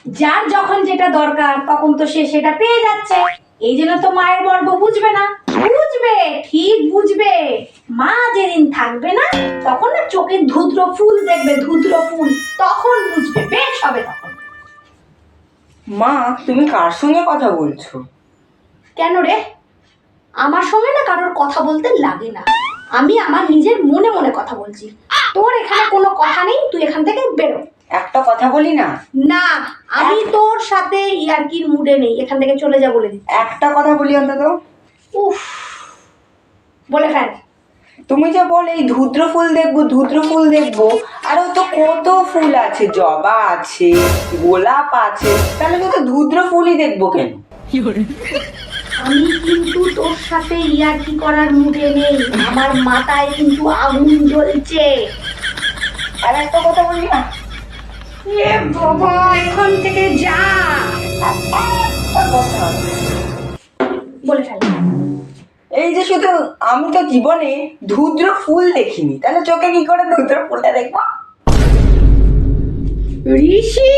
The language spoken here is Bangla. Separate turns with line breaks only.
যার যখন যেটা দরকার তখন তো সে সেটা পেয়ে যাচ্ছে। এই জন্য তো মায়ের গর্ব বুঝবে না। বুঝবে, ঠিক বুঝবে। মা যেদিন থাকবে না তখন না চোখে ধুদ্র ফুল দেখবে, ধুদ্র ফুল, তখন বুঝবে, বেশ হবে তখন।
মা, তুমি কার সঙ্গে কথা বলছো?
কেন রে? আমার সঙ্গে না কারোর কথা বলতে লাগে না। আমি আমার নিজের মনে মনে কথা বলছি। তোর এখানে কোনো কথা নেই, তুই এখান থেকে বেরো।
একটা কথা বলি না?
না, আমি তোর সাথে ইয়ার্কির মুডে নেই, এখান থেকে চলে যা বলে দিচ্ছি।
একটা কথা বলি অন্তত।
উফ, বলে ফেল।
তুমি যে বলে এই ধুদ্র ফুল দেখবো, ধুদ্র ফুল দেখবো, আরো তো কত ফুল আছে, জবা আছে, গোলাপ আছে, তাহলে তো ধুদ্র ফুলই দেখবো কেন?
আমি কিন্তু তোর সাথে ইয়ার্কি করার মুডে নেই, আমার মাথায় কিন্তু আগুন জ্বলছে।
আর একটা কথা বলি না?
এ বাবা, এখান থেকে যা।
একটা কথা।
বলে ফেল।
এই যে শুধু আমি তো জীবনে ধুদ্র ফুল দেখিনি, তাহলে চোখে কি করে ধুদ্র ফুলটা দেখবো?
ঋষি